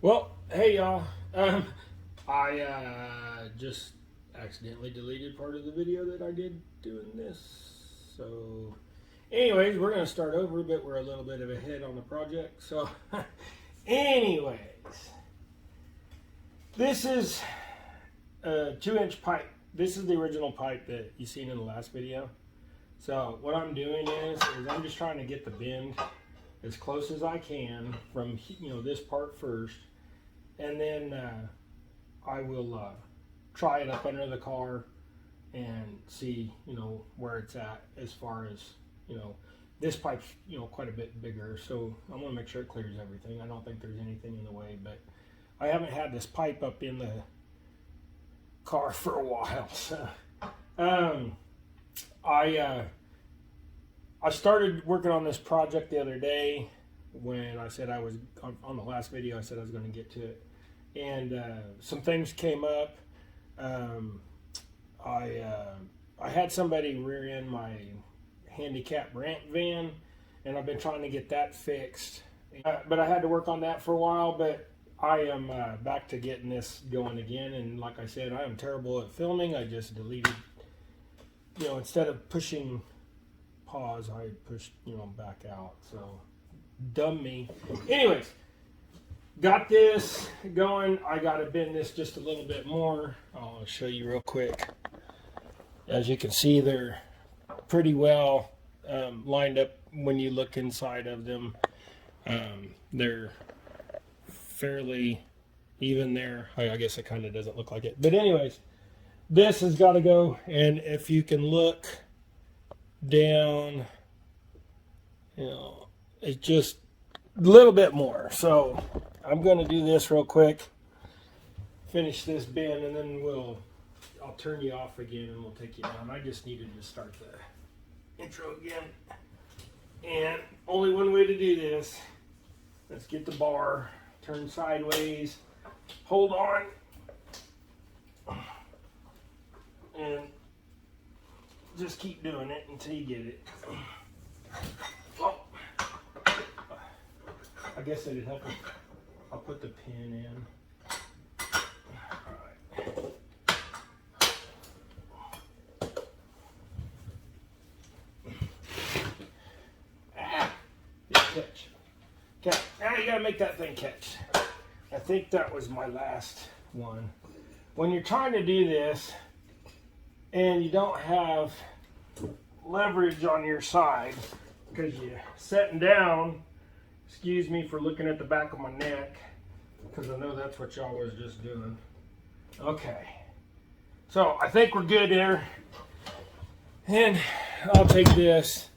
Well, hey y'all. I just accidentally deleted part of the video that I did doing this. So, anyways, we're going to start over, but we're a little bit of ahead on the project. So, anyways, this is a 2-inch pipe. This is the original pipe that you seen in the last video. So, what I'm doing is I'm just trying to get the bend as close as I can from this part first, and then I will try it up under the car and see where it's at as far as this pipe's quite a bit bigger, so I'm gonna make sure it clears everything. I don't think there's anything in the way, but I haven't had this pipe up in the car for a while. So I started working on this project the other day when I said I was on the last video. I said I was going to get to it, and some things came up. I had somebody rear end my handicap ramp van, and I've been trying to get that fixed. But I had to work on that for a while. But I am back to getting this going again. And like I said, I am terrible at filming. I just deleted. Instead of pushing pause, I pushed back out. So dumb me. Anyways, got this going. I gotta bend this just a little bit more. I'll show you real quick. As you can see, they're pretty well lined up when you look inside of them. They're fairly even there. I guess it kind of doesn't look like it, but anyways, this has got to go. And if you can look down, it's just a little bit more. So I'm going to do this real quick, finish this bend, and then I'll turn you off again and we'll take you down. I just needed to start the intro again, and only one way to do this. Let's get the bar, turn sideways, hold on, and just keep doing it until you get it. Oh. I guess it'd help if I'll put the pin in. Alright. Catch. Okay, now you gotta make that thing catch. I think that was my last one. When you're trying to do this and you don't have leverage on your side because you're sitting down, excuse me for looking at the back of my neck, because I know that's what y'all was just doing. Okay, so I think we're good there, and I'll take this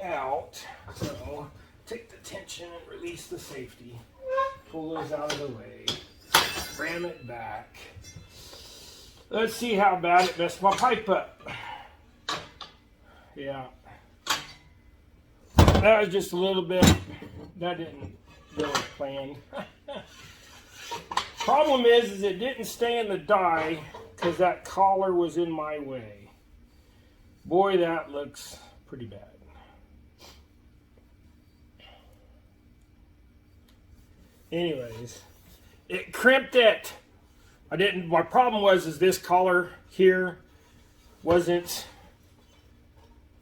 out. So take the tension and release the safety, pull those out of the way, ram it back. Let's see how bad it messed my pipe up. Yeah, that was just a little bit. That didn't go as planned. Problem is it didn't stay in the die because that collar was in my way. Boy, that looks pretty bad. Anyways, it crimped it. My problem was this collar here wasn't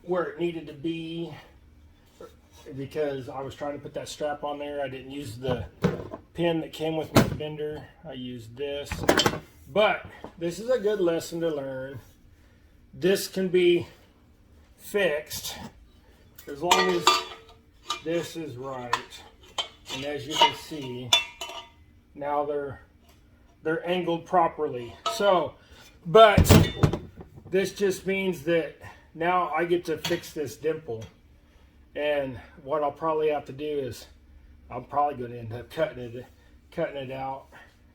where it needed to be, because I was trying to put that strap on there. I didn't use the pin that came with my bender. I used this. But this is a good lesson to learn. This can be fixed as long as this is right. And as you can see, now they're angled properly. So, but this just means that now I get to fix this dimple. And what I'll probably have to do is I'm probably going to end up cutting it out.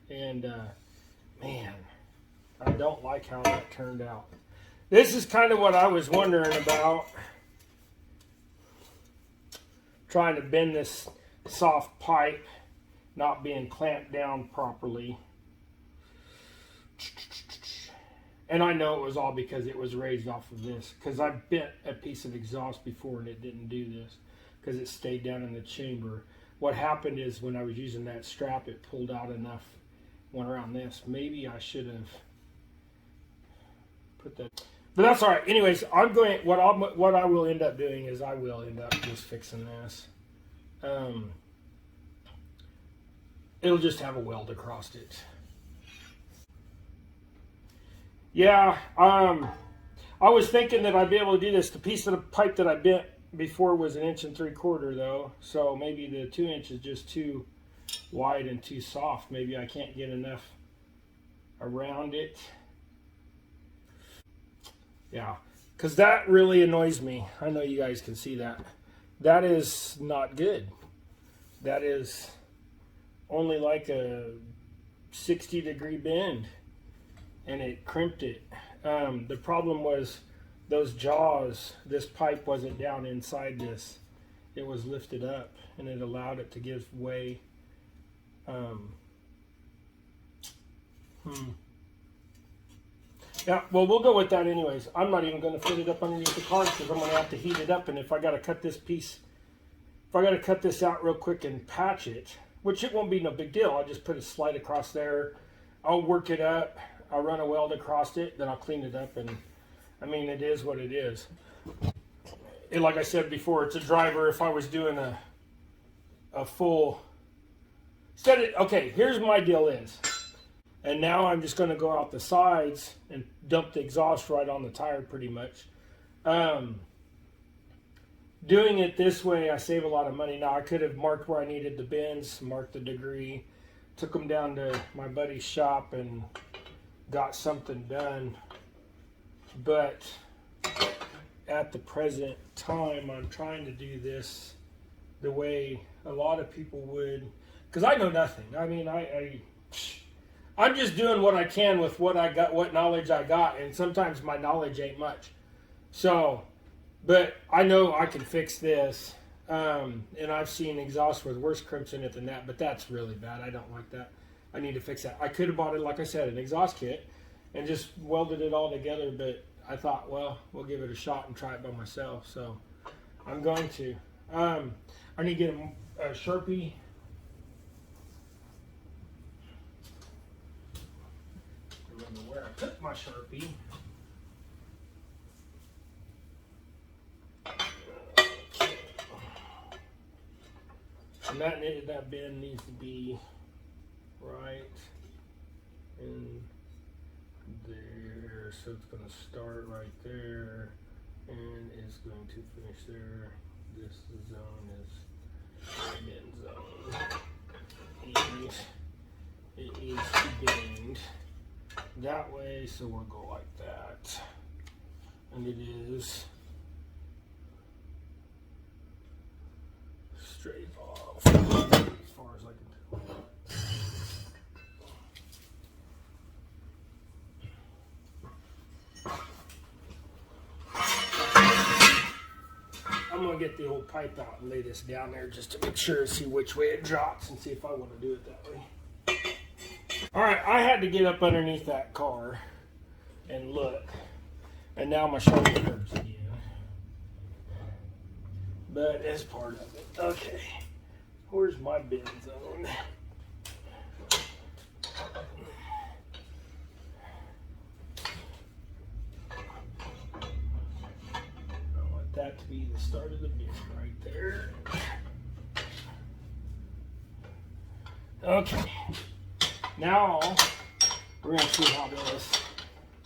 And man, I don't like how that turned out. This is kind of what I was wondering about, trying to bend this soft pipe not being clamped down properly. And I know it was all because it was raised off of this, because I bent a piece of exhaust before and it didn't do this because it stayed down in the chamber. what happened is when I was using that strap, it pulled out enough, went around this. Maybe I should have put that, but that's all right. Anyways, what I will end up doing is I will end up just fixing this. It'll just have a weld across it. Yeah, I was thinking that I'd be able to do this. The piece of the pipe that I bent before was 1 3/4 inches though, so maybe the 2 inch is just too wide and too soft. Maybe I can't get enough around it. Yeah, because that really annoys me. I know you guys can see that. That is not good. That is only like a 60-degree bend, and it crimped it. The problem was those jaws, this pipe wasn't down inside this. It was lifted up, and it allowed it to give way. Yeah, well, we'll go with that anyways. I'm not even going to fit it up underneath the car because I'm going to have to heat it up, and if I got to cut this piece, if I got to cut this out real quick and patch it, which it won't be no big deal. I'll just put a slide across there. I'll work it up. I'll run a weld across it. Then I'll clean it up. And I mean, it is what it is. And like I said before, it's a driver. If I was doing a full... Okay, here's my deal is. And now I'm just going to go out the sides and dump the exhaust right on the tire pretty much. Doing it this way, I save a lot of money. Now, I could have marked where I needed the bends, marked the degree, took them down to my buddy's shop and got something done. But at the present time, I'm trying to do this the way a lot of people would, because I know nothing. I mean, I'm just doing what I can with what I got, what knowledge I got, and sometimes my knowledge ain't much. So, but I know I can fix this, and I've seen exhaust with worse crimps in it than that, but that's really bad. I don't like that. I need to fix that. I could have bought it, like I said, an exhaust kit, and just welded it all together, but I thought, well, we'll give it a shot and try it by myself, so I'm going to. I need to get a Sharpie. Remember where I put my Sharpie. And that bend needs to be right in there. So it's going to start right there and it's going to finish there. This zone is bend zone. And it needs to bend that way, so we'll go like that. And it is straight off as far as I can tell. I'm going to get the old pipe out and lay this down there just to make sure, see which way it drops and see if I want to do it that way. Alright, I had to get up underneath that car and look, and now my shoulder hurts again. But it's part of it. Okay, where's my bend zone? I want that to be the start of the bend right there. Okay, now we're going to see how this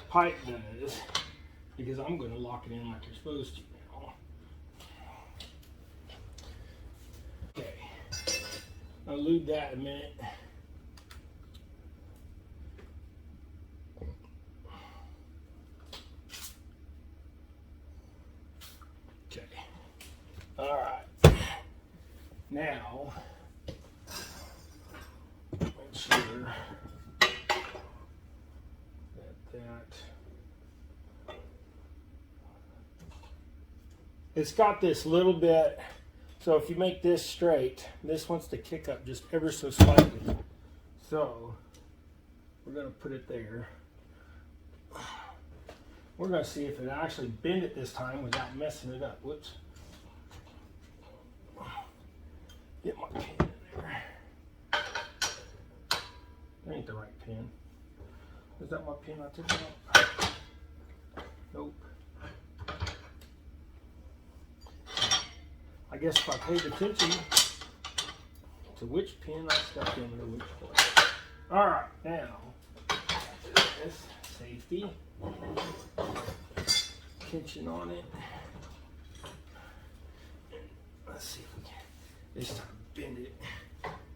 pipe does, because I'm going to lock it in like you're supposed to now. Okay, I'll lube that in a minute. Okay, all right, now make sure that it's got this little bit, so if you make this straight, this wants to kick up just ever so slightly. So we're going to put it there. We're going to see if it actually bend it this time without messing it up. Whoops. Get my pen. That ain't the right pin. Is that my pin I took out? Nope. I guess if I paid attention to which pin I stuck into which place. Alright, now, this safety. Tension on it. Let's see if we can this time bend it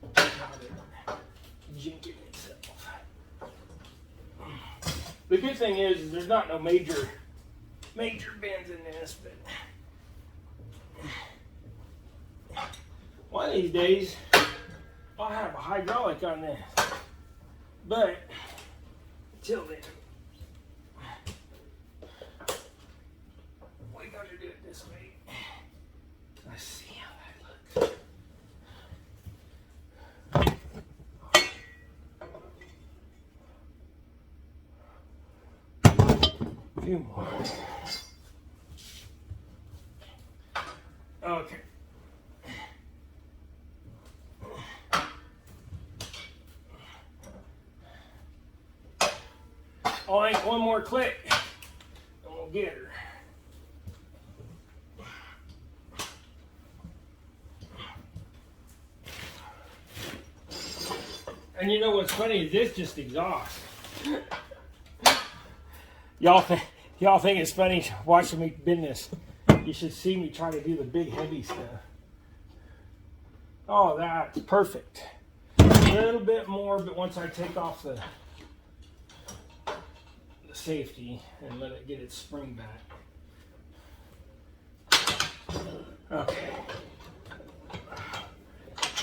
without it jinking itself. The good thing is there's not no major bends in this, but one of these days I'll have a hydraulic on this. But until then, we gotta do it this way. Let's see how that looks. A few more. Okay. I'll make one more click and we'll get her. And you know what's funny is this just exhaust. Y'all think it's funny watching me bend this. You should see me try to do the big heavy stuff. Oh, that's perfect. A little bit more, but once I take off the safety and let it get its spring back. Okay.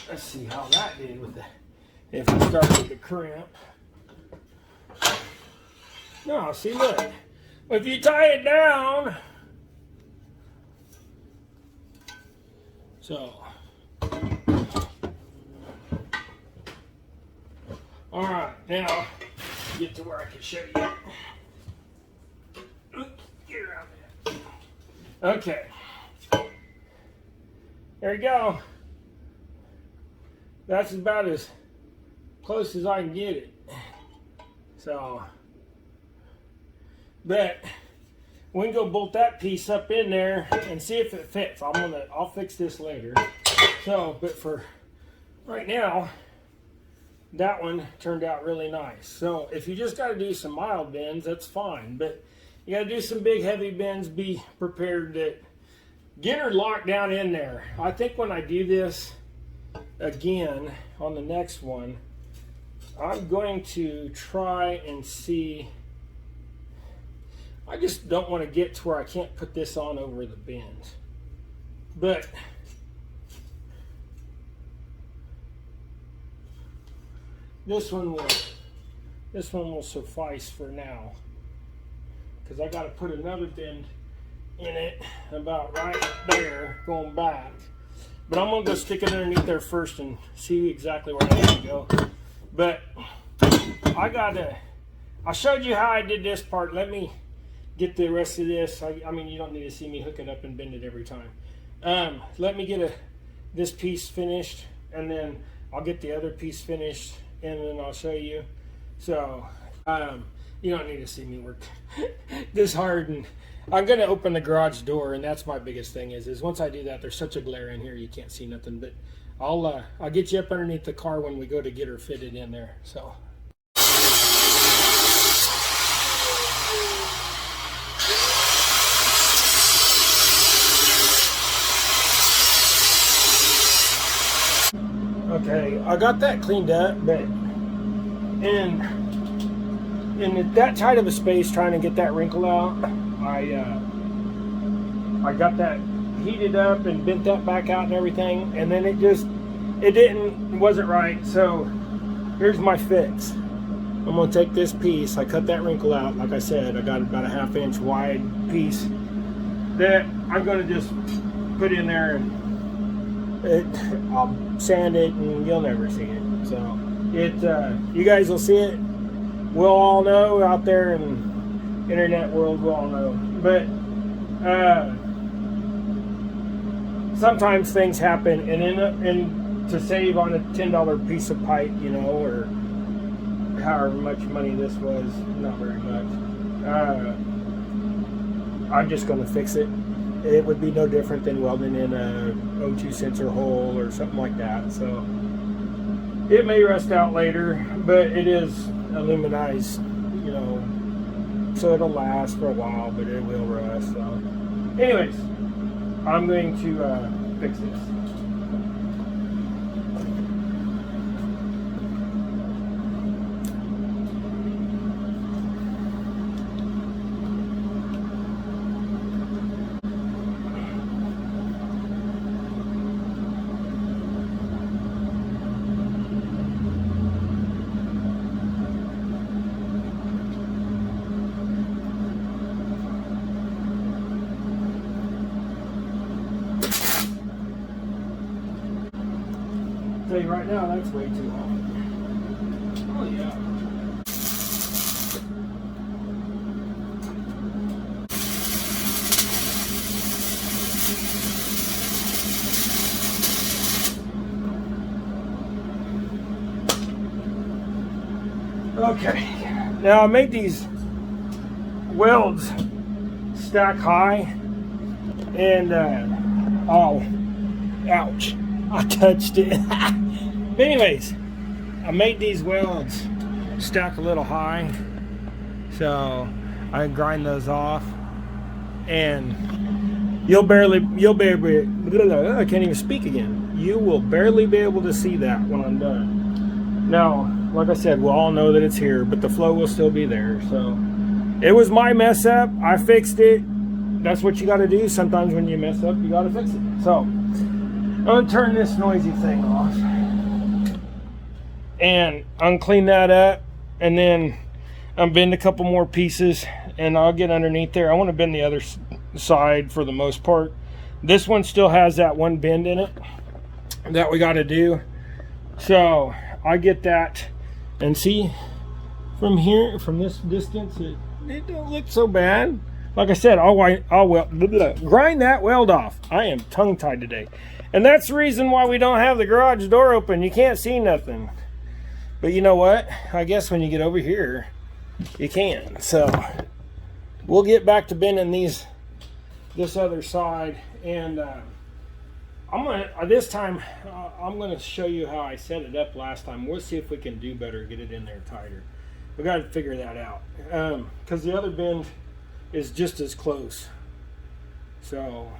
Let's see how that did with the, if it started to crimp. No, see, look. If you tie it down, so. All right, now get to where I can show you. Get around there. Okay. There you go. That's about as close as I can get it. So, but we can go bolt that piece up in there and see if it fits. I'll fix this later. So, but for right now, that one turned out really nice. So if you just got to do some mild bends, that's fine. But you got to do some big heavy bends. Be prepared to get her locked down in there. I think when I do this again on the next one, I'm going to try and see. I just don't want to get to where I can't put this on over the bend. But this one will suffice for now, because I got to put another bend in it about right there going back. But I'm gonna go stick it underneath there first and see exactly where I need to go. But I showed you how I did this part. Let me get the rest of this. I mean, you don't need to see me hook it up and bend it every time. Let me get this piece finished, and then I'll get the other piece finished, and then I'll show you. So you don't need to see me work this hard. And I'm gonna open the garage door, and that's my biggest thing is once I do that, there's such a glare in here you can't see nothing. But I'll get you up underneath the car when we go to get her fitted in there. So. Okay, I got that cleaned up, but in that tight of a space trying to get that wrinkle out, I got that heated up and bent that back out and everything, and then it wasn't right. So here's my fix. I'm gonna take this piece. I cut that wrinkle out. Like I said, I got about a 1/2 inch wide piece that I'm gonna just put in there, and I'll sand it, and you'll never see it. So you guys will see it. We'll all know out there in internet world. We'll all know. But sometimes things happen, and to save on a $10 piece of pipe, you know, or however much money this was, not very much. I'm just going to fix it. It would be no different than welding in a O2 sensor hole or something like that. So it may rust out later, but it is aluminized, you know, so it'll last for a while, but it will rust. So anyways, I'm going to fix this. I'll tell you right now, that's way too long. Oh yeah. Okay, now I made these welds stack high, and oh, ouch, I touched it. But anyways, I made these welds stack a little high, so I grind those off, and you'll be able, I can't even speak again. You will barely be able to see that when I'm done. Now, like I said, we'll all know that it's here, but the flow will still be there. So it was my mess up. I fixed it. That's what you got to do. Sometimes when you mess up, you got to fix it. So I'm going to turn this noisy thing off and unclean that up, and then bend a couple more pieces, and I'll get underneath there. I want to bend the other side for the most part. This one still has that one bend in it that we got to do. So I get that, and see, from here, from this distance, it don't look so bad. Like I said, I'll grind that weld off. I am tongue-tied today, and that's the reason why we don't have the garage door open. You can't see nothing. But you know what? I guess when you get over here, you can. So we'll get back to bending this other side, and I'm gonna show you how I set it up last time. We'll see if we can do better, get it in there tighter. We got to figure that out, because the other bend is just as close. So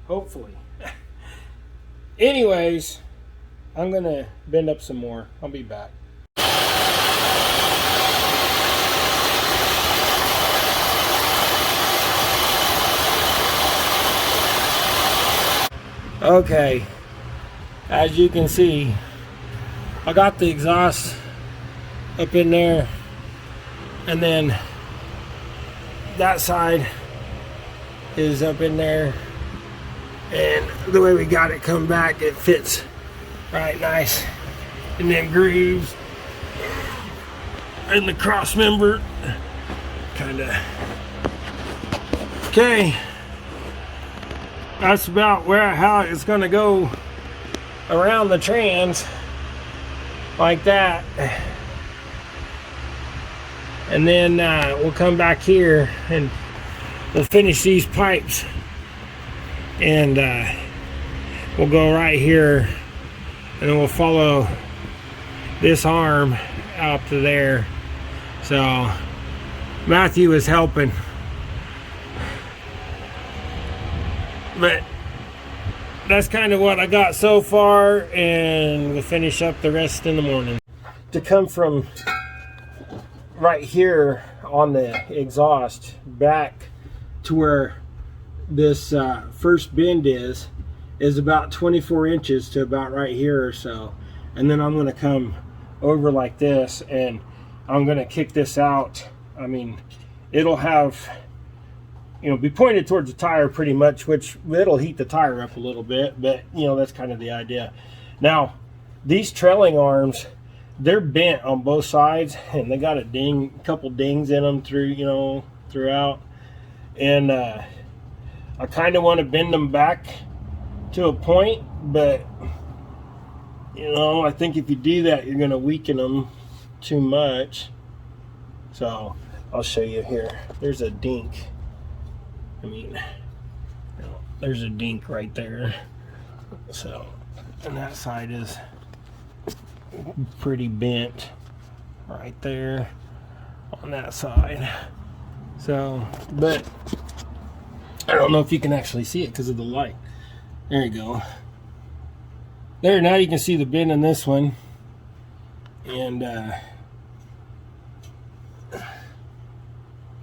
hopefully. Anyways, I'm gonna bend up some more. I'll be back. Okay, as you can see, I got the exhaust up in there, and then that side is up in there, and the way we got it come back, it fits right nice in them grooves and the cross member kinda. Okay, that's about how it's gonna go around the trans, like that. And then we'll come back here and we'll finish these pipes, and we'll go right here, and then we'll follow this arm out to there. So Matthew is helping, but that's kind of what I got so far, and we'll finish up the rest in the morning. To come from right here on the exhaust back to where this first bend is about 24 inches to about right here or so, and then I'm going to come over like this, and I'm going to kick this out. I mean, it'll have, you know, be pointed towards the tire pretty much, which it'll heat the tire up a little bit, but you know, that's kind of the idea. Now these trailing arms, they're bent on both sides, and they got a couple dings in them throughout, and I kind of want to bend them back to a point But you know, I think if you do that, you're going to weaken them too much. So I'll show you here. There's a dink. I mean, there's a dink right there. So, and that side is pretty bent right there on that side. So, but I don't know if you can actually see it because of the light. There you go. There, now you can see the bend in this one, and the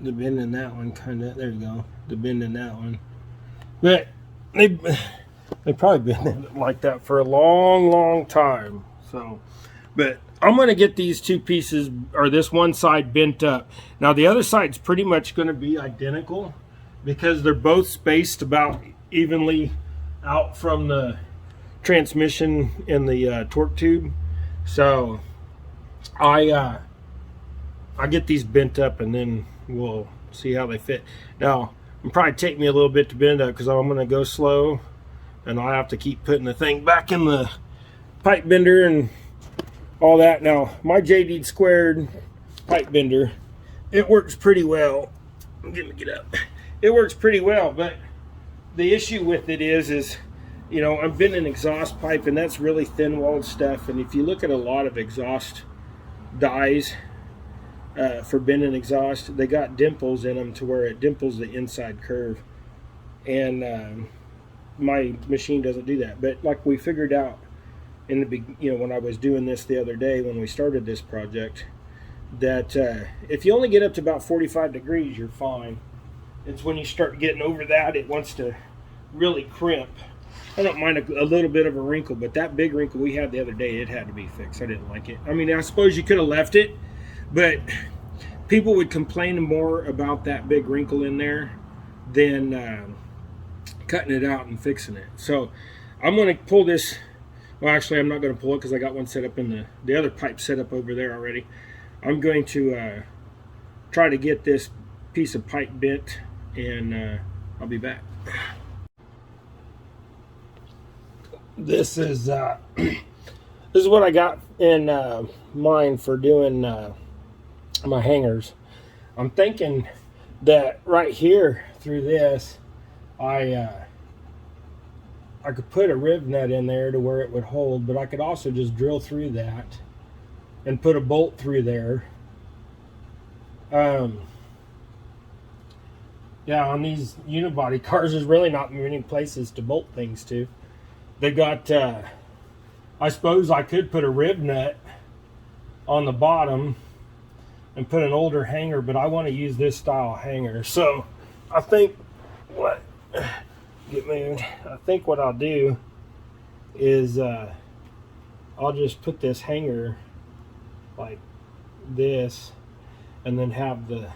bend in that one, kind of. There you go, the bend in that one. But they probably been like that for a long time. So, but I'm going to get these two pieces, or this one side, bent up. Now the other side's pretty much going to be identical because they're both spaced about evenly out from the transmission in the torque tube. So I get these bent up and then we'll see how they fit. Now it'll probably take me a little bit to bend up because I'm going to go slow and I'll have to keep putting the thing back in the pipe bender and all that. Now my JD2 pipe bender, it works pretty well. Get up. It works pretty well, but the issue with it is you know, I'm bending exhaust pipe, and that's really thin-walled stuff. And if you look at a lot of exhaust dies for bending exhaust, they got dimples in them to where it dimples the inside curve. And my machine doesn't do that. But like we figured out in the when I was doing this the other day when we started this project, that if you only get up to about 45 degrees, you're fine. It's when you start getting over that, it wants to really crimp. I don't mind a little bit of a wrinkle, but that big wrinkle we had the other day, it had to be fixed. I didn't like it. I mean, I suppose you could have left it, but people would complain more about that big wrinkle in there than cutting it out and fixing it. So I'm going to pull this. Well, actually, I'm not going to pull it because I got one set up in the other pipe set up over there already. I'm going to try to get this piece of pipe bent, and I'll be back. This is what I got in mind for doing my hangers. I'm thinking that right here through this, I could put a rib nut in there to where it would hold, but I could also just drill through that and put a bolt through there. Yeah, on these unibody cars, there's really not many places to bolt things to. They got, I suppose I could put a rib nut on the bottom and put an older hanger, but I want to use this style hanger. So I think what I'll do is I'll just put this hanger like this and then have the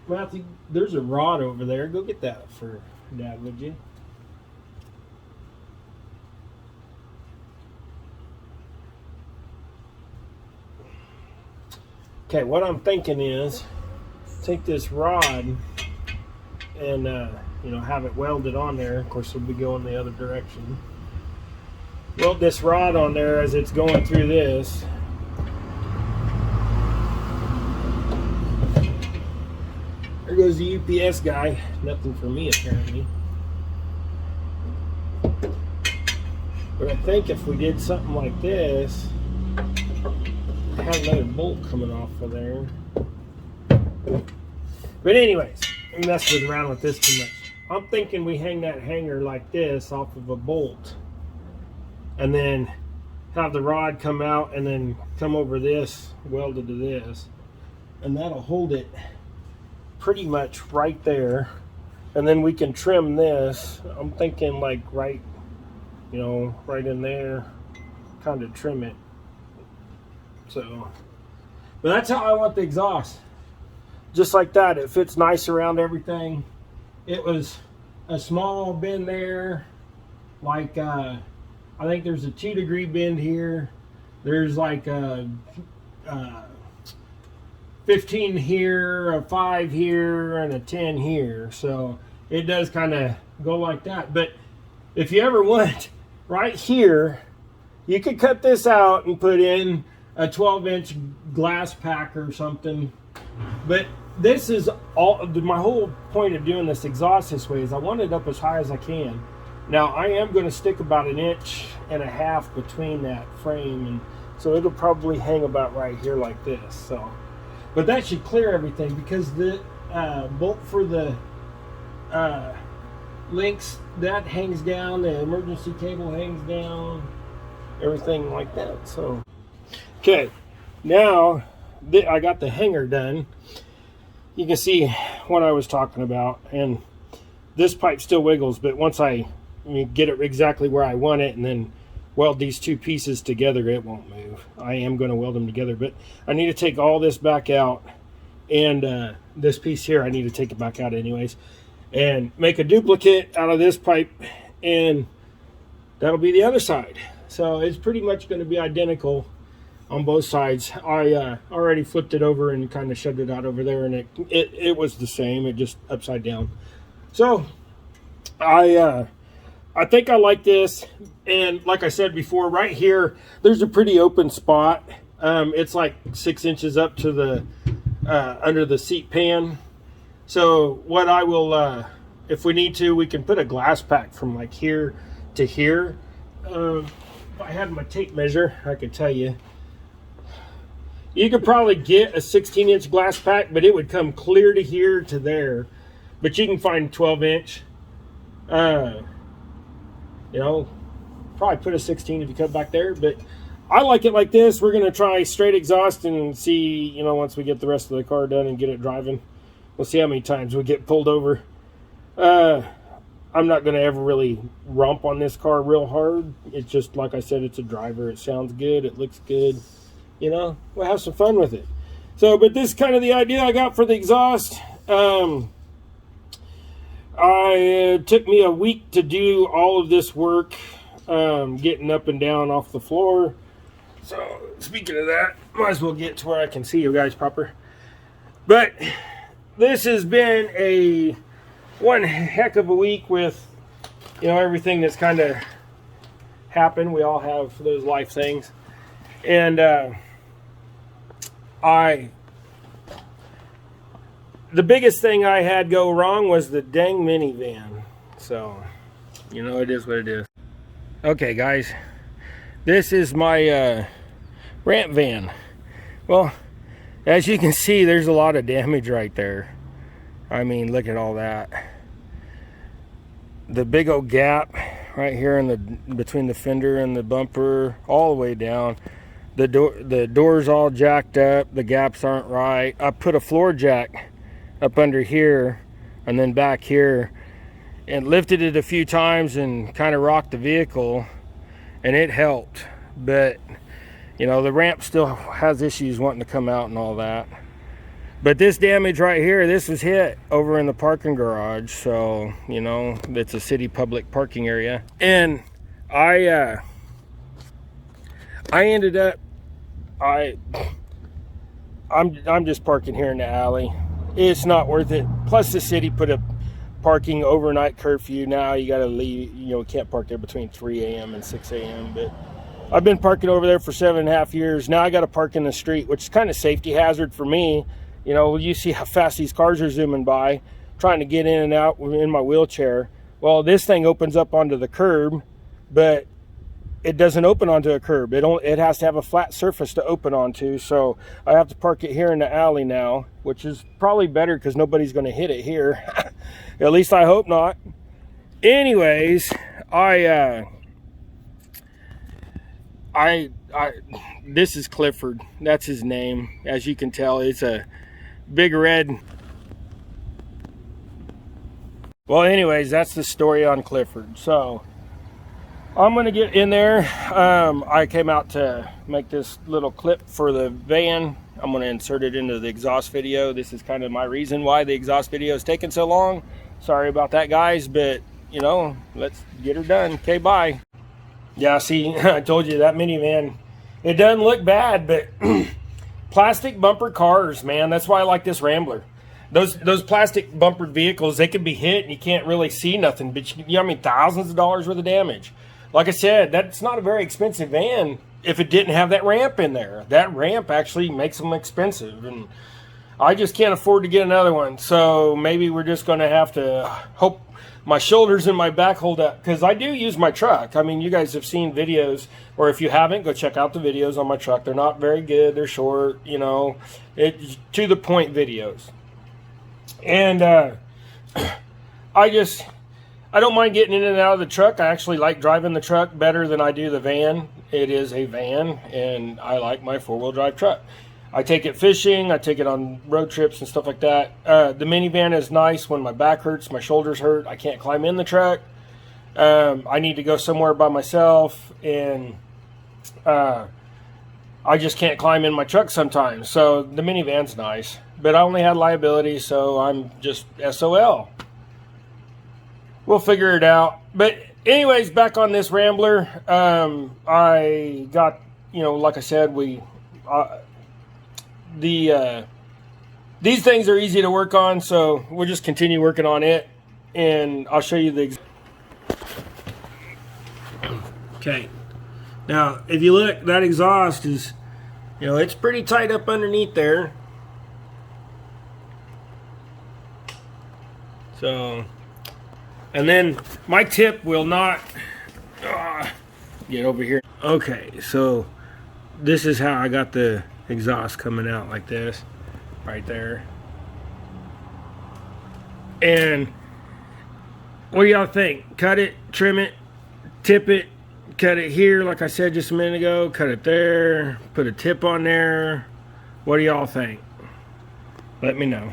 Matthew, there's a rod over there. Go get that for Dad, would you? Okay, what I'm thinking is take this rod and have it welded on there. Of course, it'll be going the other direction. Weld this rod on there as it's going through this. There goes the UPS guy. Nothing for me, apparently. But I think if we did something like this, have another bolt coming off of there. But anyways, I'm messing around with this too much. I'm thinking we hang that hanger like this off of a bolt and then have the rod come out and then come over this, welded to this, and that'll hold it pretty much right there. And then we can trim this. I'm thinking like right in there, kind of trim it. So, but that's how I want the exhaust. Just like that. It fits nice around everything. It was a small bend there. Like, I think there's a 2-degree bend here. There's like a 15 here, a 5 here, and a 10 here. So it does kind of go like that. But if you ever want, right here, you could cut this out and put in a 12-inch glass pack or something. But this is all, my whole point of doing this exhaust this way is I want it up as high as I can. Now I am going to stick about 1.5 inches between that frame, and so it'll probably hang about right here like this. So, but that should clear everything, because the bolt for the links, that hangs down, the emergency cable hangs down, everything like that. So okay, now I got the hanger done. You can see what I was talking about, and this pipe still wiggles, but once I get it exactly where I want it and then weld these two pieces together, it won't move. I am going to weld them together, but I need to take all this back out, and this piece here I need to take it back out anyways, and make a duplicate out of this pipe, and that'll be the other side. So it's pretty much going to be identical on both sides. I already flipped it over and kind of shoved it out over there, and it was the same, it just upside down. So I think I like this, and like I said before, right here there's a pretty open spot. It's like 6 inches up to the under the seat pan. So what I will, if we need to, we can put a glass pack from like here to here. If I had my tape measure, I could tell you. You could probably get a 16-inch glass pack, but it would come clear to here to there. But you can find 12-inch. You know, probably put a 16 if you cut back there. But I like it like this. We're going to try straight exhaust and see, you know, once we get the rest of the car done and get it driving, we'll see how many times we get pulled over. I'm not going to ever really romp on this car real hard. It's just, like I said, it's a driver. It sounds good. It looks good. You know, we'll have some fun with it. So, but this is kind of the idea I got for the exhaust. It took me a week to do all of this work, getting up and down off the floor. So, speaking of that, might as well get to where I can see you guys proper. But this has been one heck of a week with, you know, everything that's kind of happened. We all have those life things. And the biggest thing I had go wrong was the dang minivan. So, you know, it is what it is. Okay, guys, this is my ramp van. Well, as you can see, there's a lot of damage right there. I mean, look at all that. The big old gap right here in between the fender and the bumper, all the way down. The door's all jacked up. The gaps aren't right. I put a floor jack up under here and then back here, and lifted it a few times and kind of rocked the vehicle, and it helped. But you know, the ramp still has issues wanting to come out and all that. But this damage right here, this was hit over in the parking garage. So, you know, it's a city public parking area. And I ended up, I'm just parking here in the alley. It's not worth it. Plus the city put a parking overnight curfew. Now you got to leave, you know, can't park there between 3 a.m. and 6 a.m. But I've been parking over there for 7.5 years. Now I got to park in the street, which is kind of safety hazard for me. You know, you see how fast these cars are zooming by, trying to get in and out in my wheelchair. Well, this thing opens up onto the curb, but it doesn't open onto a curb. It has to have a flat surface to open onto. So I have to park it here in the alley now, which is probably better because nobody's going to hit it here. At least I hope not. Anyways, this is Clifford. That's his name. As you can tell, it's a big red. Well, anyways, that's the story on Clifford. So I'm gonna get in there. I came out to make this little clip for the van. I'm gonna insert it into the exhaust video. This is kind of my reason why the exhaust video is taking so long. Sorry about that, guys, but you know, let's get her done. Okay, bye. Yeah, see, I told you that minivan, it doesn't look bad, but plastic bumper cars, man. That's why I like this Rambler. those plastic bumpered vehicles, they can be hit and you can't really see nothing, but I mean, thousands of dollars worth of damage. Like I said, that's not a very expensive van if it didn't have that ramp in there. That ramp actually makes them expensive, and I just can't afford to get another one. So maybe we're just going to have to hope my shoulders and my back hold up, because I do use my truck. I mean, you guys have seen videos, or if you haven't, go check out the videos on my truck. They're not very good. They're short, you know, it's to the point videos. And I don't mind getting in and out of the truck. I actually like driving the truck better than I do the van. It is a van, and I like my four-wheel drive truck. I take it fishing. I take it on road trips and stuff like that. The minivan is nice when my back hurts, my shoulders hurt. I can't climb in the truck. I need to go somewhere by myself, and I just can't climb in my truck sometimes. So the minivan's nice. But I only had liability, so I'm just SOL. We'll figure it out. But anyways, back on this Rambler, I got, you know, like I said, these things are easy to work on, so we'll just continue working on it, and I'll show you the. Okay, now if you look, that exhaust is, you know, it's pretty tight up underneath there. So, and then my tip will not get over here. Okay, so this is how I got the exhaust coming out like this, right there. And what do y'all think? Cut it, trim it, tip it, cut it here like I said just a minute ago, cut it there, put a tip on there. What do y'all think? Let me know.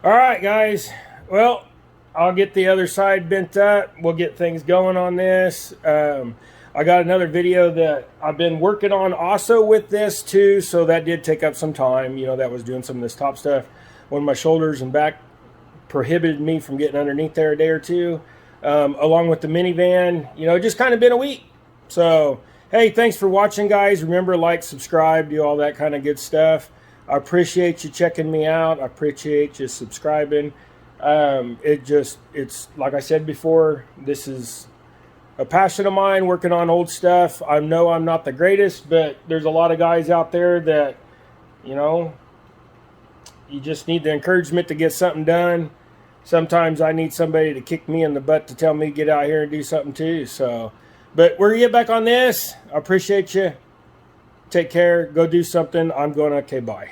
Alright guys, well, I'll get the other side bent up. We'll get things going on this. I got another video that I've been working on also with this too, so that did take up some time. You know, that was doing some of this top stuff when my shoulders and back prohibited me from getting underneath there a day or two. Along with the minivan, you know, just kind of been a week. So, hey, thanks for watching, guys. Remember, like, subscribe, do all that kind of good stuff. I appreciate you checking me out. I appreciate you subscribing. It's like I said before, this is a passion of mine, working on old stuff. I know I'm not the greatest, but there's a lot of guys out there that, you know, you just need the encouragement to get something done. Sometimes I need somebody to kick me in the butt to tell me get out here and do something too. So, but we're gonna get back on this. I appreciate you. Take care. Go do something. I'm going. Okay, bye.